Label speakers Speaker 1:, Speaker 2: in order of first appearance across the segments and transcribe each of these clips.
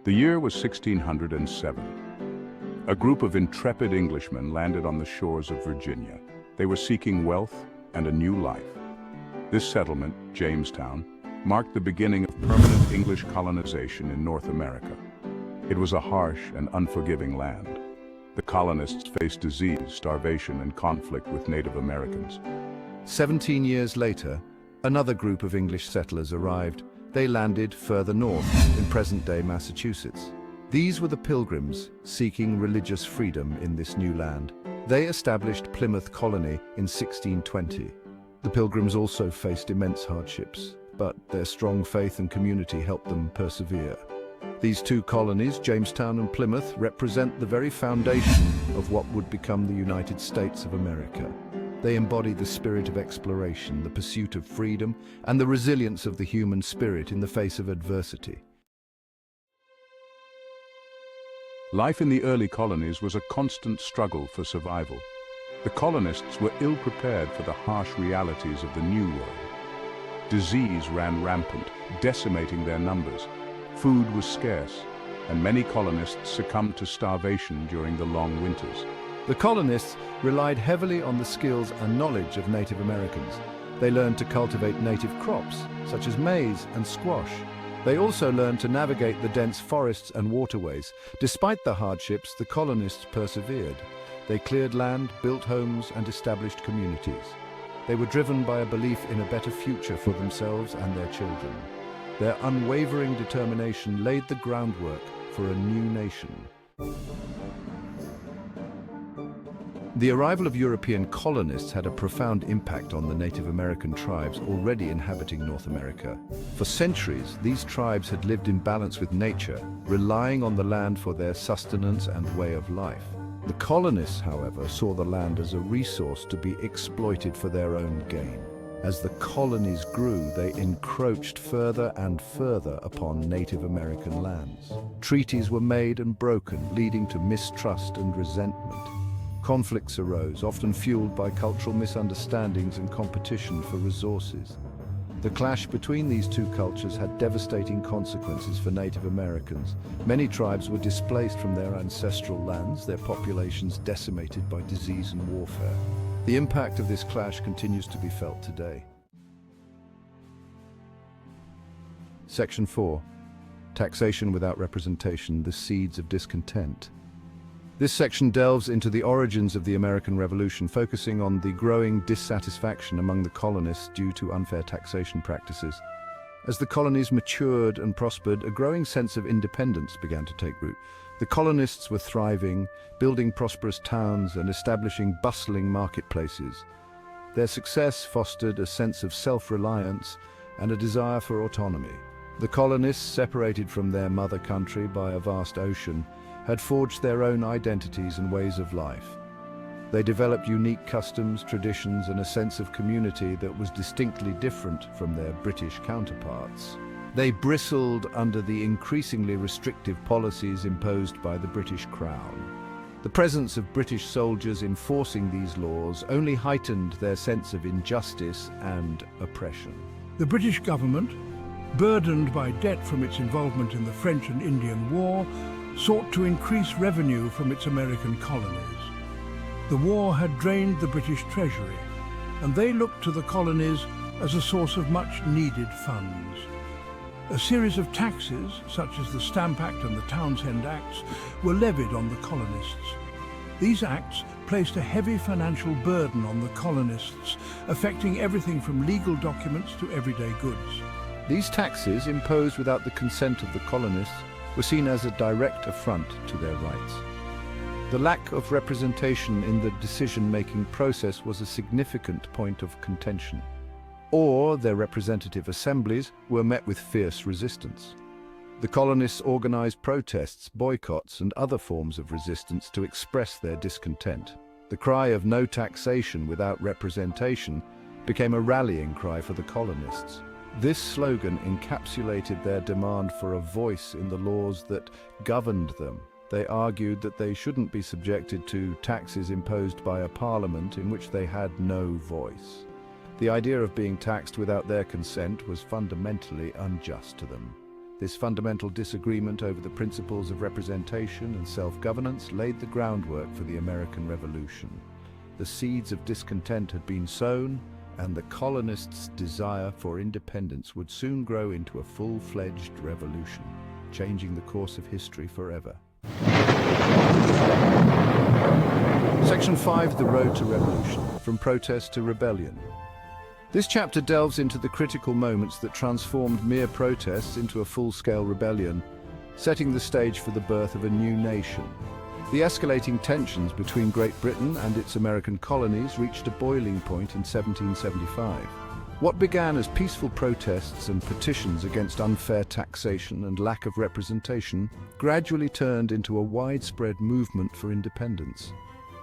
Speaker 1: The year was 1607. A group of intrepid Englishmen landed on the shores of Virginia. They were seeking wealth and a new life. This settlement, Jamestown, marked the beginning of permanent English colonization in North America. It was a harsh and unforgiving land. The colonists faced disease, starvation, and conflict with Native Americans.
Speaker 2: 17 years later, another group of English settlers arrived. They landed further north, in present-day Massachusetts. These were the Pilgrims, seeking religious freedom in this new land. They established Plymouth Colony in 1620. The Pilgrims also faced immense hardships, but their strong faith and community helped them persevere. These two colonies, Jamestown and Plymouth, represent the very foundation of what would become the United States of America. They embody the spirit of exploration, the pursuit of freedom, and the resilience of the human spirit in the face of adversity.
Speaker 1: Life in the early colonies was a constant struggle for survival. The colonists were ill-prepared for the harsh realities of the New World. Disease ran rampant, decimating their numbers. Food was scarce, and many colonists succumbed to starvation during the long winters.
Speaker 2: The colonists relied heavily on the skills and knowledge of Native Americans. They learned to cultivate native crops, such as maize and squash. They also learned to navigate the dense forests and waterways. Despite the hardships, the colonists persevered. They cleared land, built homes, and established communities. They were driven by a belief in a better future for themselves and their children. Their unwavering determination laid the groundwork for a new nation. The arrival of European colonists had a profound impact on the Native American tribes already inhabiting North America. For centuries, these tribes had lived in balance with nature, relying on the land for their sustenance and way of life. The colonists, however, saw the land as a resource to be exploited for their own gain. As the colonies grew, they encroached further and further upon Native American lands. Treaties were made and broken, leading to mistrust and resentment. Conflicts arose, often fueled by cultural misunderstandings and competition for resources. The clash between these two cultures had devastating consequences for Native Americans. Many tribes were displaced from their ancestral lands, their populations decimated by disease and warfare. The impact of this clash continues to be felt today. Section 4. Taxation without representation, the seeds of discontent. This section delves into the origins of the American Revolution, focusing on the growing dissatisfaction among the colonists due to unfair taxation practices. As the colonies matured and prospered, a growing sense of independence began to take root. The colonists were thriving, building prosperous towns and establishing bustling marketplaces. Their success fostered a sense of self-reliance and a desire for autonomy. The colonists, separated from their mother country by a vast ocean, had forged their own identities and ways of life. They developed unique customs, traditions, and a sense of community that was distinctly different from their British counterparts. They bristled under the increasingly restrictive policies imposed by the British Crown. The presence of British soldiers enforcing these laws only heightened their sense of injustice and oppression.
Speaker 3: The British government, burdened by debt from its involvement in the French and Indian War, sought to increase revenue from its American colonies. The war had drained the British treasury, and they looked to the colonies as a source of much-needed funds. A series of taxes, such as the Stamp Act and the Townshend Acts, were levied on the colonists. These acts placed a heavy financial burden on the colonists, affecting everything from legal documents to everyday goods.
Speaker 2: These taxes, imposed without the consent of the colonists, were seen as a direct affront to their rights. The lack of representation in the decision-making process was a significant point of contention. Or their representative assemblies were met with fierce resistance. The colonists organized protests, boycotts, and other forms of resistance to express their discontent. The cry of no taxation without representation became a rallying cry for the colonists. This slogan encapsulated their demand for a voice in the laws that governed them. They argued that they shouldn't be subjected to taxes imposed by a parliament in which they had no voice. The idea of being taxed without their consent was fundamentally unjust to them. This fundamental disagreement over the principles of representation and self-governance laid the groundwork for the American Revolution. The seeds of discontent had been sown, and the colonists' desire for independence would soon grow into a full-fledged revolution, changing the course of history forever. Section 5, The Road to Revolution, From Protest to Rebellion. This chapter delves into the critical moments that transformed mere protests into a full-scale rebellion, setting the stage for the birth of a new nation. The escalating tensions between Great Britain and its American colonies reached a boiling point in 1775. What began as peaceful protests and petitions against unfair taxation and lack of representation gradually turned into a widespread movement for independence.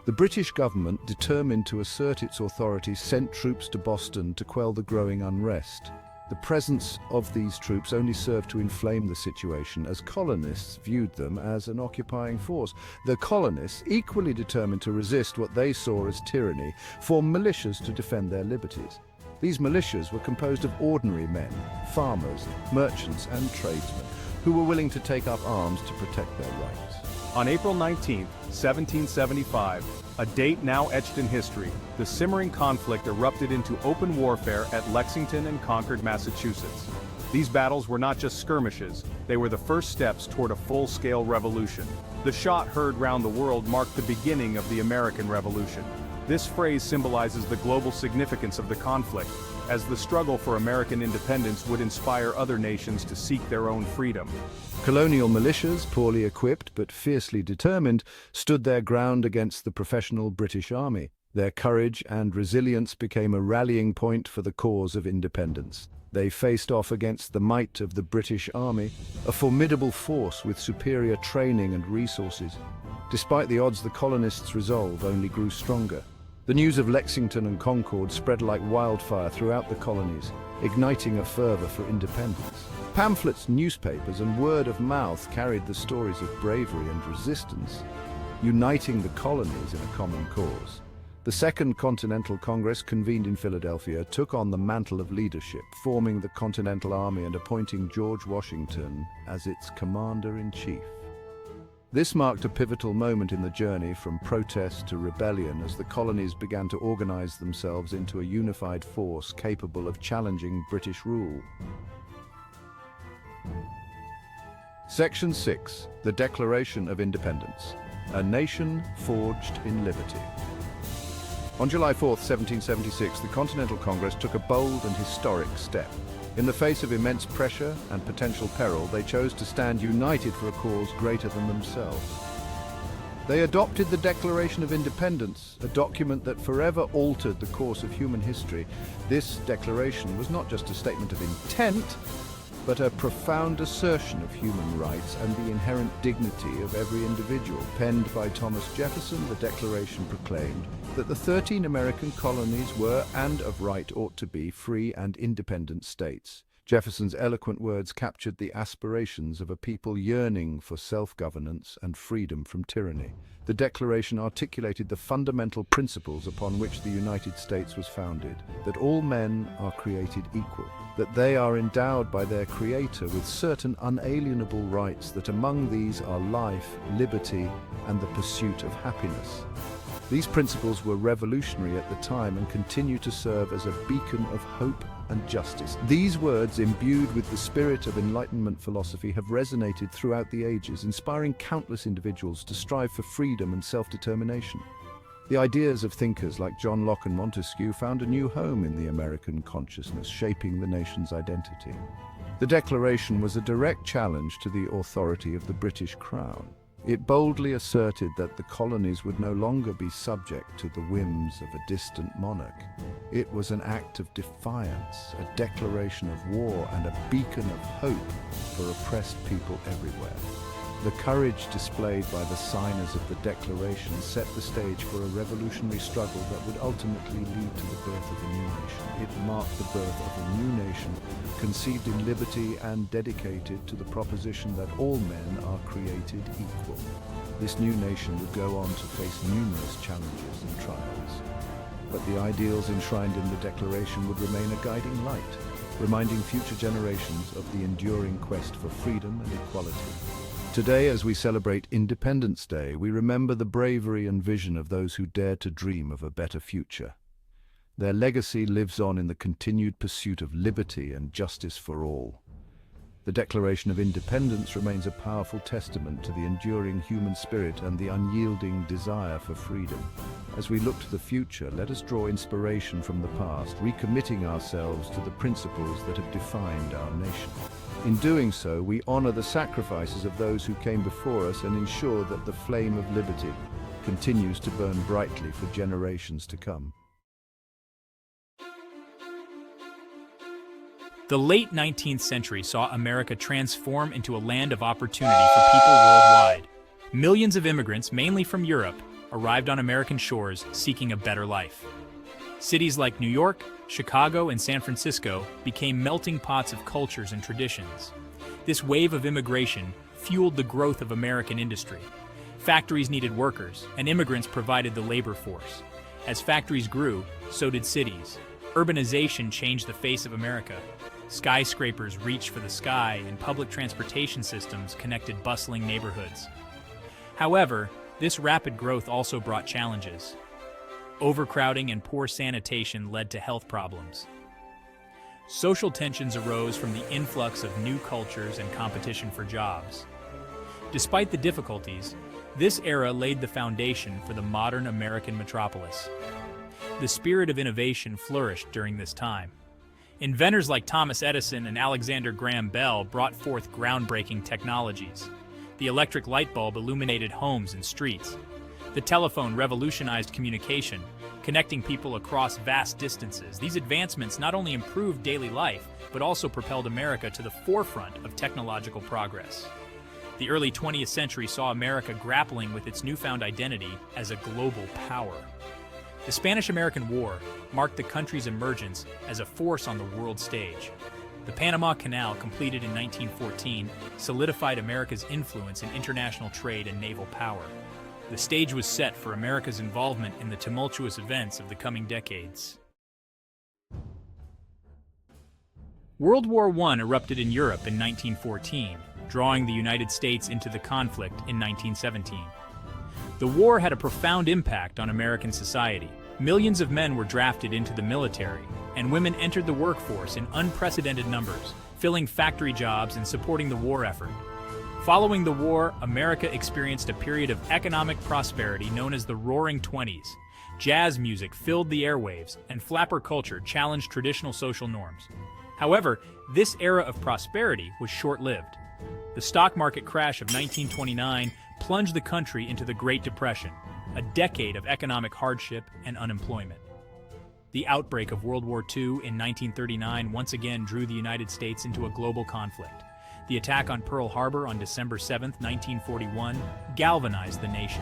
Speaker 2: The British government, determined to assert its authority, sent troops to Boston to quell the growing unrest. The presence of these troops only served to inflame the situation, as colonists viewed them as an occupying force. The colonists, equally determined to resist what they saw as tyranny, formed militias to defend their liberties. These militias were composed of ordinary men, farmers, merchants and tradesmen, who were willing to take up arms to protect their rights.
Speaker 4: On April 19, 1775, a date now etched in history, the simmering conflict erupted into open warfare at Lexington and Concord, Massachusetts. These battles were not just skirmishes, they were the first steps toward a full-scale revolution. The shot heard round the world marked the beginning of the American Revolution. This phrase symbolizes the global significance of the conflict, as the struggle for American independence would inspire other nations to seek their own freedom.
Speaker 2: Colonial militias, poorly equipped but fiercely determined, stood their ground against the professional British Army. Their courage and resilience became a rallying point for the cause of independence. They faced off against the might of the British Army, a formidable force with superior training and resources. Despite the odds, the colonists' resolve only grew stronger. The news of Lexington and Concord spread like wildfire throughout the colonies, igniting a fervor for independence. Pamphlets, newspapers, and word of mouth carried the stories of bravery and resistance, uniting the colonies in a common cause. The Second Continental Congress, convened in Philadelphia, took on the mantle of leadership, forming the Continental Army and appointing George Washington as its commander-in-chief. This marked a pivotal moment in the journey from protest to rebellion, as the colonies began to organize themselves into a unified force capable of challenging British rule. Section 6, The Declaration of Independence, a nation forged in liberty. On July 4, 1776, the Continental Congress took a bold and historic step. In the face of immense pressure and potential peril, they chose to stand united for a cause greater than themselves. They adopted the Declaration of Independence, a document that forever altered the course of human history. This declaration was not just a statement of intent, but a profound assertion of human rights and the inherent dignity of every individual. Penned by Thomas Jefferson, the Declaration proclaimed that the 13 American colonies were, and of right ought to be, free and independent states. Jefferson's eloquent words captured the aspirations of a people yearning for self-governance and freedom from tyranny. The Declaration articulated the fundamental principles upon which the United States was founded: that all men are created equal, that they are endowed by their Creator with certain unalienable rights, that among these are life, liberty, and the pursuit of happiness. These principles were revolutionary at the time and continue to serve as a beacon of hope and justice. These words, imbued with the spirit of Enlightenment philosophy, have resonated throughout the ages, inspiring countless individuals to strive for freedom and self-determination. The ideas of thinkers like John Locke and Montesquieu found a new home in the American consciousness, shaping the nation's identity. The Declaration was a direct challenge to the authority of the British Crown. It boldly asserted that the colonies would no longer be subject to the whims of a distant monarch. It was an act of defiance, a declaration of war, and a beacon of hope for oppressed people everywhere. The courage displayed by the signers of the Declaration set the stage for a revolutionary struggle that would ultimately lead to the birth of a new nation. It marked the birth of a new nation, conceived in liberty and dedicated to the proposition that all men are created equal. This new nation would go on to face numerous challenges and trials. But the ideals enshrined in the Declaration would remain a guiding light. reminding future generations of the enduring quest for freedom and equality. Today, as we celebrate Independence Day, we remember the bravery and vision of those who dared to dream of a better future. Their legacy lives on in the continued pursuit of liberty and justice for all. The Declaration of Independence remains a powerful testament to the enduring human spirit and the unyielding desire for freedom. As we look to the future, let us draw inspiration from the past, recommitting ourselves to the principles that have defined our nation. In doing so, we honor the sacrifices of those who came before us and ensure that the flame of liberty continues to burn brightly for generations to come.
Speaker 5: The late 19th century saw America transform into a land of opportunity for people worldwide. Millions of immigrants, mainly from Europe, arrived on American shores seeking a better life. Cities like New York, Chicago, and San Francisco became melting pots of cultures and traditions. This wave of immigration fueled the growth of American industry. Factories needed workers, and immigrants provided the labor force. As factories grew, so did cities. Urbanization changed the face of America. Skyscrapers reached for the sky, and public transportation systems connected bustling neighborhoods. However, this rapid growth also brought challenges. Overcrowding and poor sanitation led to health problems. Social tensions arose from the influx of new cultures and competition for jobs. Despite the difficulties, this era laid the foundation for the modern American metropolis. The spirit of innovation flourished during this time. Inventors like Thomas Edison and Alexander Graham Bell brought forth groundbreaking technologies. The electric light bulb illuminated homes and streets. The telephone revolutionized communication, connecting people across vast distances. These advancements not only improved daily life, but also propelled America to the forefront of technological progress. The early 20th century saw America grappling with its newfound identity as a global power. The Spanish-American War marked the country's emergence as a force on the world stage. The Panama Canal, completed in 1914, solidified America's influence in international trade and naval power. The stage was set for America's involvement in the tumultuous events of the coming decades. World War I erupted in Europe in 1914, drawing the United States into the conflict in 1917. The war had a profound impact on American society. Millions of men were drafted into the military, and women entered the workforce in unprecedented numbers, filling factory jobs and supporting the war effort. Following the war, America experienced a period of economic prosperity known as the Roaring Twenties. Jazz music filled the airwaves, and flapper culture challenged traditional social norms. However, this era of prosperity was short-lived. The stock market crash of 1929 plunged the country into the Great Depression, a decade of economic hardship and unemployment. The outbreak of World War II in 1939 once again drew the United States into a global conflict. The attack on Pearl Harbor on December 7, 1941, galvanized the nation.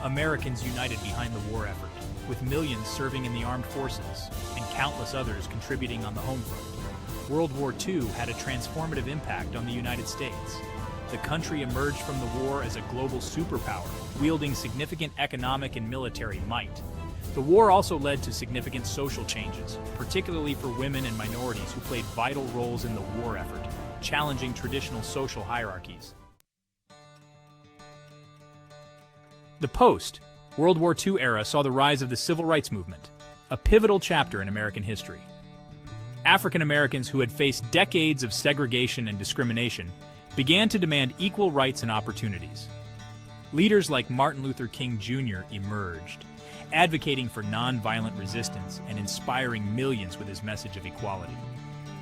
Speaker 5: Americans united behind the war effort, with millions serving in the armed forces and countless others contributing on the home front. World War II had a transformative impact on the United States. The country emerged from the war as a global superpower, wielding significant economic and military might. The war also led to significant social changes, particularly for women and minorities who played vital roles in the war effort, challenging traditional social hierarchies. The post-World War II era saw the rise of the Civil Rights Movement, a pivotal chapter in American history. African Americans who had faced decades of segregation and discrimination began to demand equal rights and opportunities. Leaders like Martin Luther King Jr. emerged, advocating for nonviolent resistance and inspiring millions with his message of equality.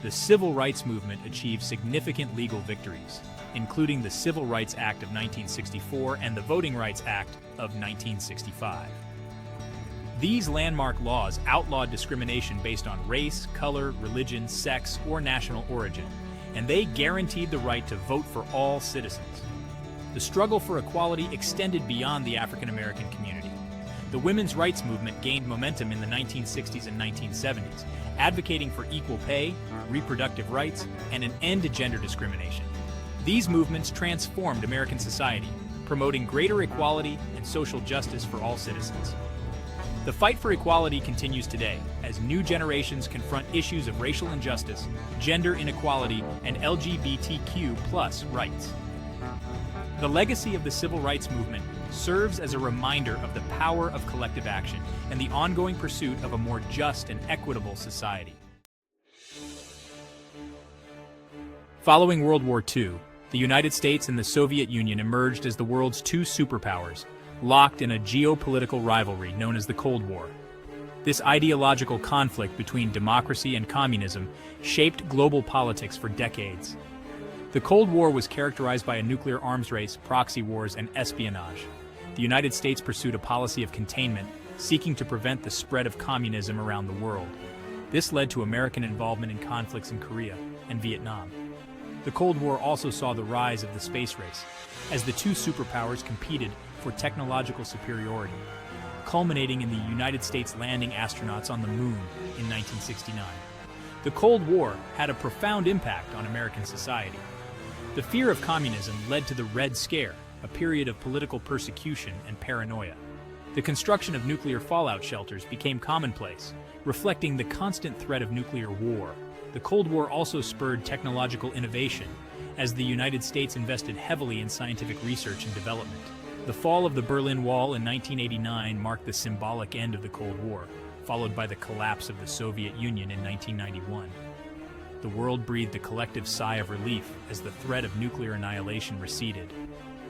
Speaker 5: The Civil Rights Movement achieved significant legal victories, including the Civil Rights Act of 1964 and the Voting Rights Act of 1965. These landmark laws outlawed discrimination based on race, color, religion, sex, or national origin, and they guaranteed the right to vote for all citizens. The struggle for equality extended beyond the African American community. The women's rights movement gained momentum in the 1960s and 1970s, advocating for equal pay, reproductive rights, and an end to gender discrimination. These movements transformed American society, promoting greater equality and social justice for all citizens. The fight for equality continues today, as new generations confront issues of racial injustice, gender inequality, and LGBTQ+ rights. The legacy of the civil rights movement serves as a reminder of the power of collective action and the ongoing pursuit of a more just and equitable society. Following World War II, the United States and the Soviet Union emerged as the world's two superpowers, locked in a geopolitical rivalry known as the Cold War. This ideological conflict between democracy and communism shaped global politics for decades. The Cold War was characterized by a nuclear arms race, proxy wars, and espionage. The United States pursued a policy of containment, seeking to prevent the spread of communism around the world. This led to American involvement in conflicts in Korea and Vietnam. The Cold War also saw the rise of the space race, as the two superpowers competed for technological superiority, culminating in the United States landing astronauts on the moon in 1969. The Cold War had a profound impact on American society. The fear of communism led to the Red Scare, a period of political persecution and paranoia. The construction of nuclear fallout shelters became commonplace, reflecting the constant threat of nuclear war. The Cold War also spurred technological innovation, as the United States invested heavily in scientific research and development. The fall of the Berlin Wall in 1989 marked the symbolic end of the Cold War, followed by the collapse of the Soviet Union in 1991. The world breathed a collective sigh of relief as the threat of nuclear annihilation receded.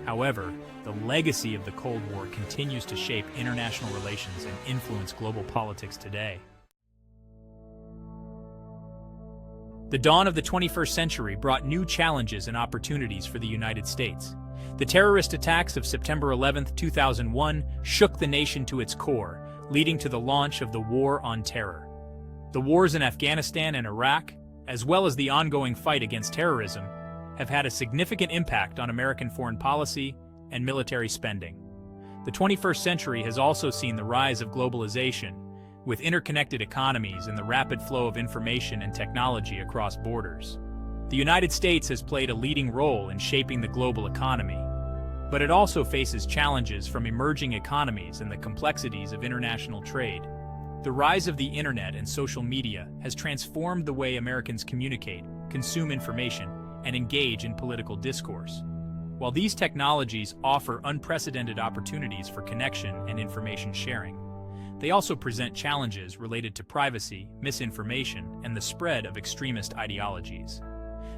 Speaker 5: However, the legacy of the Cold War continues to shape international relations and influence global politics today. The dawn of the 21st century brought new challenges and opportunities for the United States. The terrorist attacks of September 11, 2001 shook the nation to its core, leading to the launch of the War on Terror. The wars in Afghanistan and Iraq, as well as the ongoing fight against terrorism, have had a significant impact on American foreign policy and military spending. The 21st century has also seen the rise of globalization, with interconnected economies and the rapid flow of information and technology across borders. The United States has played a leading role in shaping the global economy, but it also faces challenges from emerging economies and the complexities of international trade. The rise of the internet and social media has transformed the way Americans communicate, consume information, and engage in political discourse. While these technologies offer unprecedented opportunities for connection and information sharing, they also present challenges related to privacy, misinformation, and the spread of extremist ideologies.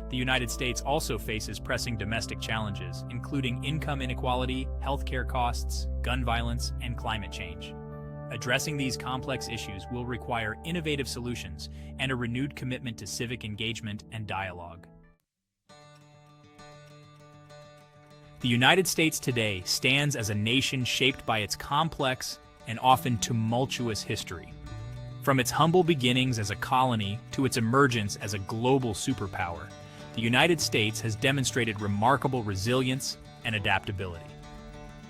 Speaker 5: The United States also faces pressing domestic challenges, including income inequality, healthcare costs, gun violence, and climate change. Addressing these complex issues will require innovative solutions and a renewed commitment to civic engagement and dialogue. The United States today stands as a nation shaped by its complex and often tumultuous history. From its humble beginnings as a colony to its emergence as a global superpower, the United States has demonstrated remarkable resilience and adaptability.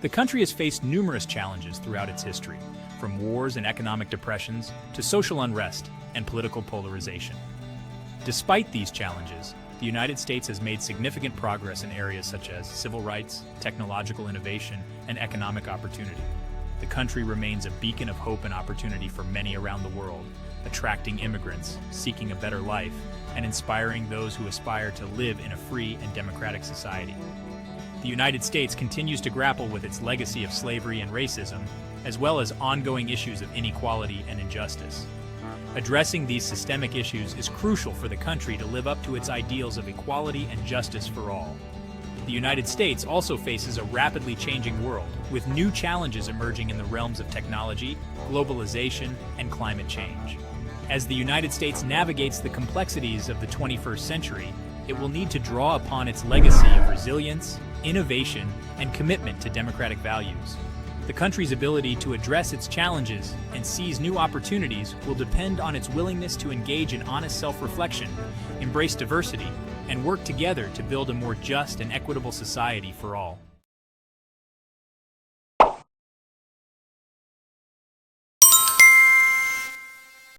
Speaker 5: The country has faced numerous challenges throughout its history, from wars and economic depressions to social unrest and political polarization. Despite these challenges, the United States has made significant progress in areas such as civil rights, technological innovation, and economic opportunity. The country remains a beacon of hope and opportunity for many around the world, attracting immigrants seeking a better life and inspiring those who aspire to live in a free and democratic society. The United States continues to grapple with its legacy of slavery and racism, as well as ongoing issues of inequality and injustice. Addressing these systemic issues is crucial for the country to live up to its ideals of equality and justice for all. The United States also faces a rapidly changing world, with new challenges emerging in the realms of technology, globalization, and climate change. As the United States navigates the complexities of the 21st century, it will need to draw upon its legacy of resilience, innovation, and commitment to democratic values. The country's ability to address its challenges and seize new opportunities will depend on its willingness to engage in honest self-reflection, embrace diversity, and work together to build a more just and equitable society for all.